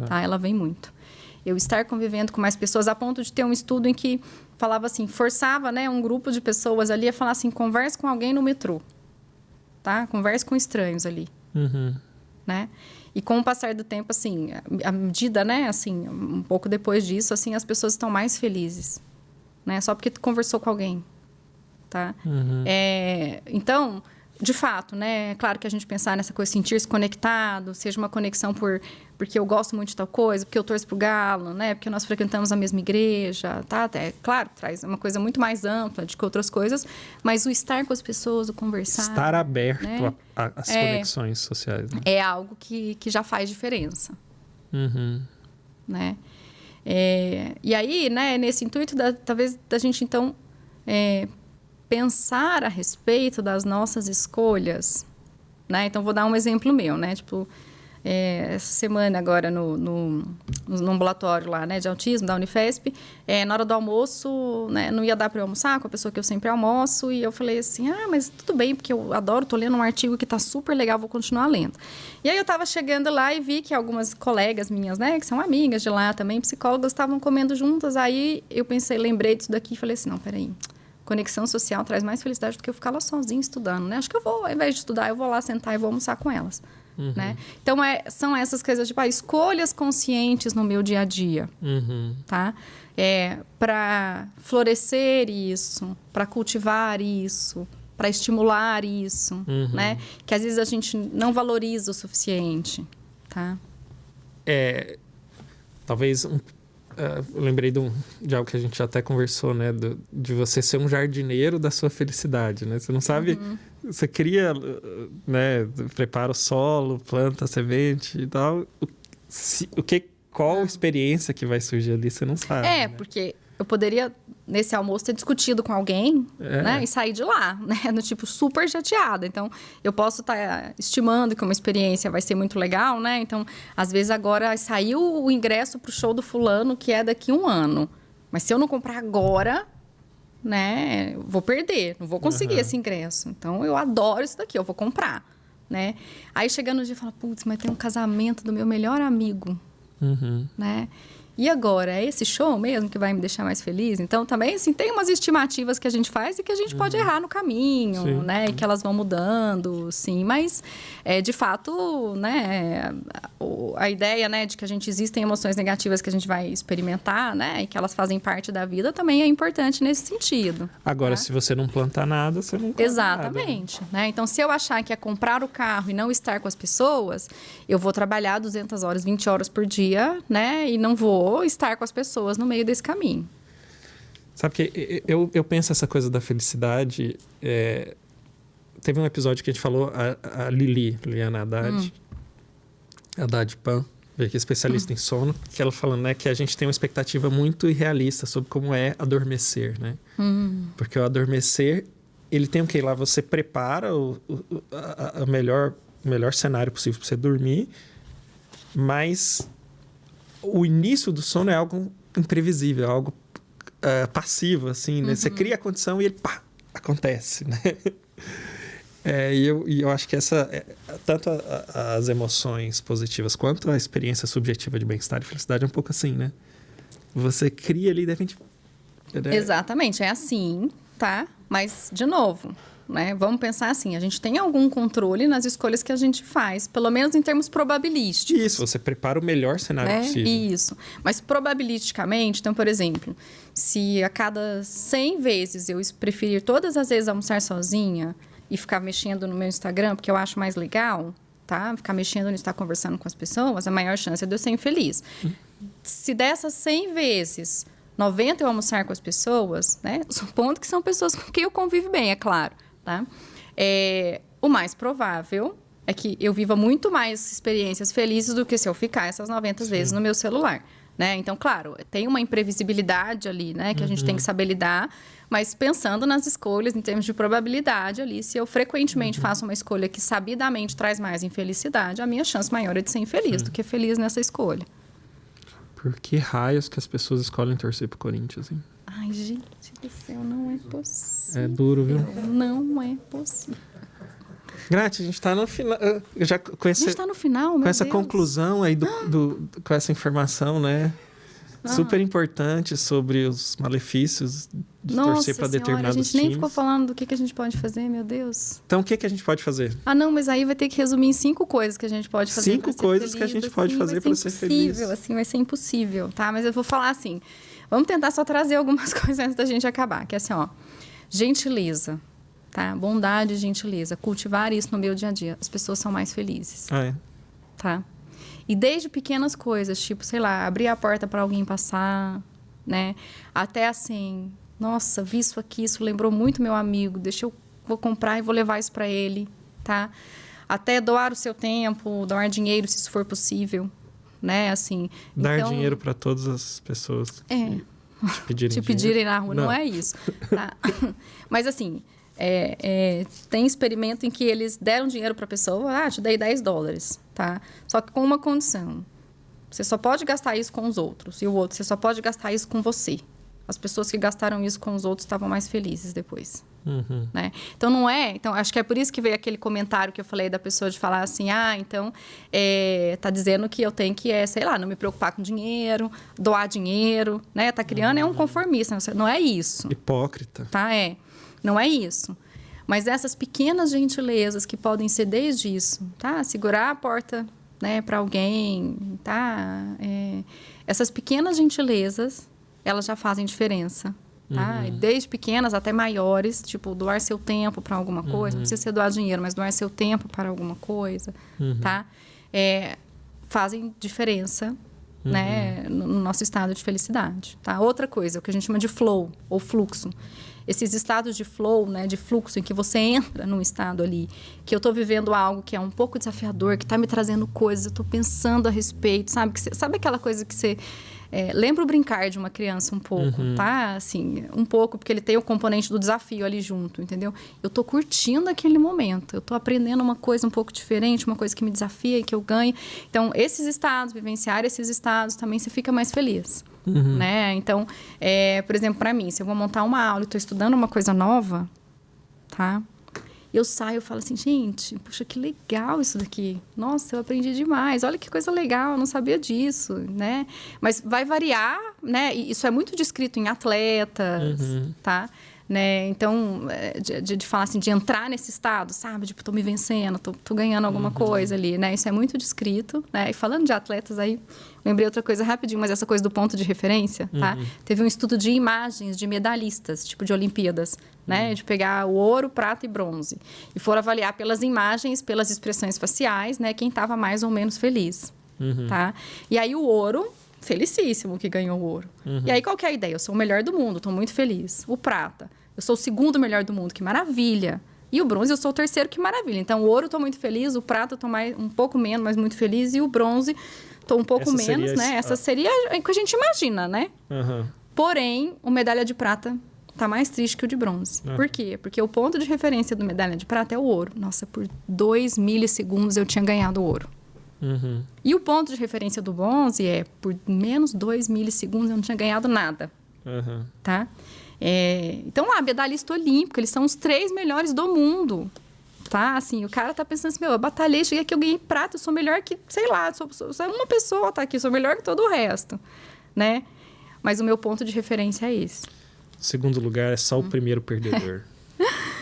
tá? Ela vem muito. Eu estar convivendo com mais pessoas, a ponto de ter um estudo em que falava assim, forçava, né, um grupo de pessoas ali a falar assim, converse com alguém no metrô, tá? Converse com estranhos ali. Né? E com o passar do tempo, assim, à medida, né, assim, um pouco depois disso, assim, as pessoas estão mais felizes, né? Só porque tu conversou com alguém, tá? Então, de fato, né, é claro que a gente pensar nessa coisa, sentir-se conectado, seja uma conexão porque eu gosto muito de tal coisa, porque eu torço pro Galo, né, porque nós frequentamos a mesma igreja, tá? Claro, traz uma coisa muito mais ampla de que outras coisas, mas o estar com as pessoas, o conversar... Estar aberto, né, às conexões sociais. Né? É algo que já faz diferença. Né? E aí, né, nesse intuito, talvez da gente, então... pensar a respeito das nossas escolhas, né? Então, vou dar um exemplo meu, né? Tipo, essa semana agora no ambulatório lá, né, de autismo da Unifesp, na hora do almoço, né, não ia dar para eu almoçar com a pessoa que eu sempre almoço, e eu falei assim, mas tudo bem, porque eu adoro, tô lendo um artigo que tá super legal, vou continuar lendo. E aí eu tava chegando lá e vi que algumas colegas minhas, né, que são amigas de lá também, psicólogas, estavam comendo juntas, aí eu pensei, lembrei disso daqui e falei assim, não, peraí, conexão social traz mais felicidade do que eu ficar lá sozinha estudando, né? Acho que eu vou, ao invés de estudar, eu vou lá sentar e vou almoçar com elas, né? Então, são essas coisas, tipo, escolhas conscientes no meu dia a dia, tá? Para florescer isso, para cultivar isso, para estimular isso, né? Que às vezes a gente não valoriza o suficiente, tá? Talvez... eu lembrei de algo que a gente até conversou, né? De você ser um jardineiro da sua felicidade, né? Você não sabe... Você cria, né? Prepara o solo, planta a semente e tal. Qual experiência que vai surgir ali, você não sabe. Né? Porque eu poderia nesse almoço, ter discutido com alguém, né? E sair de lá, né? No tipo, super chateada. Então, eu posso estar estimando que uma experiência vai ser muito legal, né? Então, às vezes agora saiu o ingresso pro show do fulano, que é daqui a 1 ano. Mas se eu não comprar agora, né? Vou perder, não vou conseguir esse ingresso. Então, eu adoro isso daqui, eu vou comprar, né? Aí, chegando no dia, eu falo, putz, mas tem um casamento do meu melhor amigo, né? E agora, é esse show mesmo que vai me deixar mais feliz? Então, também, assim, tem umas estimativas que a gente faz e que a gente pode errar no caminho, né? E que elas vão mudando, sim. Mas, de fato, né? A ideia, né, de que existem emoções negativas que a gente vai experimentar, né? E que elas fazem parte da vida também é importante nesse sentido. Agora, tá? se você não plantar nada, você não colhe Exatamente. nada, né? Então, se eu achar que é comprar o carro e não estar com as pessoas, eu vou trabalhar 200 horas, 20 horas por dia, né? E não vou estar com as pessoas no meio desse caminho. Sabe que eu penso essa coisa da felicidade... Teve um episódio que a gente falou, a Liliana Haddad, Haddad Pan, que é especialista em sono, que ela falando, né, que a gente tem uma expectativa muito irrealista sobre como é adormecer, né? Porque o adormecer, ele tem o quê? Lá você prepara o melhor cenário possível para você dormir, mas o início do sono é algo imprevisível, algo passivo, assim, né? Você cria a condição e ele, pá, acontece, né? E eu acho que tanto as emoções positivas quanto a experiência subjetiva de bem-estar e felicidade é um pouco assim, né? Você cria ali, de repente... Exatamente, é assim, tá? Mas, de novo, né? Vamos pensar assim, a gente tem algum controle nas escolhas que a gente faz, pelo menos em termos probabilísticos. Isso, você prepara o melhor cenário possível. Isso, mas probabilisticamente, então, por exemplo, se a cada 100 vezes eu preferir todas as vezes almoçar sozinha e ficar mexendo no meu Instagram, porque eu acho mais legal, tá? Ficar mexendo nisso, estar conversando com as pessoas, a maior chance é de eu ser infeliz. Se dessas 100 vezes, 90 eu almoçar com as pessoas, né? Supondo que são pessoas com quem eu convivo bem, é claro, tá? O mais provável é que eu viva muito mais experiências felizes do que se eu ficar essas 90 vezes no meu celular, né? Então, claro, tem uma imprevisibilidade ali, né? Que a gente tem que saber lidar, mas pensando nas escolhas em termos de probabilidade ali, se eu frequentemente faço uma escolha que sabidamente traz mais infelicidade, a minha chance maior é de ser infeliz do que feliz nessa escolha. Por que raios que as pessoas escolhem torcer pro Corinthians, hein? Ai, gente do céu, não é possível. É duro, viu? Não é possível. Grati, a gente tá no final. Já com A gente tá no final, com essa conclusão aí, com essa informação, né? Super importante sobre os malefícios de torcer para determinados times. A gente nem ficou falando do que a gente pode fazer, meu Deus. Então, o que a gente pode fazer? Não, mas aí vai ter que resumir em 5 coisas que a gente pode fazer. 5 coisas que a gente pode fazer para ser feliz. Assim, vai ser impossível, tá? Mas eu vou falar assim, vamos tentar só trazer algumas coisas antes da gente acabar. Que é assim, ó, gentileza, tá? Bondade e gentileza. Cultivar isso no meu dia a dia. As pessoas são mais felizes. Tá? E desde pequenas coisas, tipo, sei lá, abrir a porta para alguém passar, né? Até assim, nossa, vi isso aqui, isso lembrou muito meu amigo, vou comprar e vou levar isso para ele, tá? Até doar o seu tempo, doar dinheiro, se isso for possível, né? Assim, dar dinheiro para todas as pessoas te pedirem na rua, não é isso, tá? Mas assim, tem experimento em que eles deram dinheiro para a pessoa, te dei $10, tá? Só que com uma condição. Você só pode gastar isso com os outros. E o outro, você só pode gastar isso com você. As pessoas que gastaram isso com os outros estavam mais felizes depois. Né? Então, não é... Então, acho que é por isso que veio aquele comentário que eu falei da pessoa de falar assim, então, tá dizendo que eu tenho que, sei lá, não me preocupar com dinheiro, doar dinheiro, né? Tá criando, é um conformista. Não é isso. Hipócrita. Tá, Não é isso. Mas essas pequenas gentilezas que podem ser desde isso, tá? Segurar a porta, né, para alguém, tá? Essas pequenas gentilezas, elas já fazem diferença, tá? Desde pequenas até maiores, tipo, doar seu tempo para alguma coisa, não precisa ser doar dinheiro, mas doar seu tempo para alguma coisa, tá? Fazem diferença, né, no nosso estado de felicidade, tá? Outra coisa, o que a gente chama de flow, ou fluxo. esses estados de flow, né, de fluxo, em que você entra num estado ali, que eu tô vivendo algo que é um pouco desafiador, que tá me trazendo coisas, eu tô pensando a respeito, sabe? Sabe aquela coisa que você... lembra o brincar de uma criança um pouco, tá? Assim, um pouco, porque ele tem o componente do desafio ali junto, entendeu? Eu tô curtindo aquele momento, eu tô aprendendo uma coisa um pouco diferente, uma coisa que me desafia e que eu ganho. Então, esses estados, vivenciar esses estados, também você fica mais feliz, né? Então, por exemplo, para mim, se eu vou montar uma aula e tô estudando uma coisa nova, tá? Eu saio e falo assim, gente, puxa, que legal isso daqui. Nossa, eu aprendi demais. Olha que coisa legal, eu não sabia disso, né? Mas vai variar, né? E isso é muito descrito em atletas, tá? Né? Então, de falar assim, de entrar nesse estado, sabe? Tipo, tô me vencendo, tô ganhando alguma coisa ali, né? Isso é muito descrito, né? E falando de atletas aí, lembrei outra coisa rapidinho, mas essa coisa do ponto de referência, tá? Teve um estudo de imagens de medalhistas, tipo de Olimpíadas, né? De pegar o ouro, prata e bronze. E foram avaliar pelas imagens, pelas expressões faciais, né? Quem estava mais ou menos feliz, tá? E aí o ouro, felicíssimo que ganhou o ouro. E aí qual que é a ideia? Eu sou o melhor do mundo, estou muito feliz. O prata, eu sou o segundo melhor do mundo, que maravilha. E o bronze, eu sou o terceiro, que maravilha. Então, o ouro, estou muito feliz. O prata, estou um pouco menos, mas muito feliz. E o bronze, estou um pouco menos, né? Essa seria o que a gente imagina, né? Porém, o medalha de prata tá mais triste que o de bronze. Por quê? Porque o ponto de referência do medalha de prata é o ouro. Nossa, por 2 milissegundos eu tinha ganhado o ouro. E o ponto de referência do bronze é por menos 2 milissegundos eu não tinha ganhado nada. Tá? Então, lá, medalhista olímpico, eles são os 3 melhores do mundo. Tá? Assim, o cara tá pensando assim, eu batalhei, cheguei aqui, eu ganhei prata, eu sou melhor que, sei lá, sou uma pessoa, tá aqui, sou melhor que todo o resto, né? Mas o meu ponto de referência é esse. Segundo lugar é só o primeiro perdedor.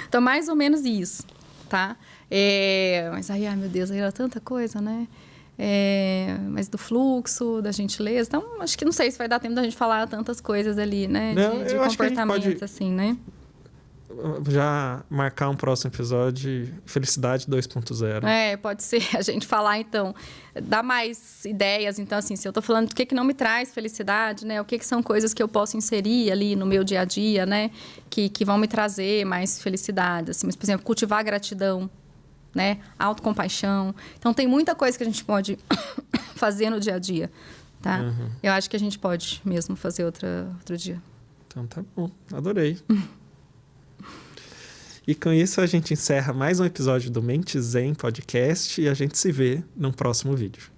Então, mais ou menos isso, tá? Mas aí, ai meu Deus, aí era tanta coisa, né? Mas do fluxo, da gentileza. Então, acho que não sei se vai dar tempo da gente falar tantas coisas ali, né? Não, de comportamentos, assim, né? Já marcar um próximo episódio, Felicidade 2.0. Pode ser a gente falar, então, dar mais ideias. Então, assim, se eu tô falando do que não me traz felicidade, né? O que são coisas que eu posso inserir ali no meu dia a dia, né? Que vão me trazer mais felicidade, assim. Mas, por exemplo, cultivar a gratidão, né? Autocompaixão. Então, tem muita coisa que a gente pode fazer no dia a dia, tá? Eu acho que a gente pode mesmo fazer outro dia. Então, tá bom. Adorei. E com isso a gente encerra mais um episódio do Mente Zen Podcast e a gente se vê no próximo vídeo.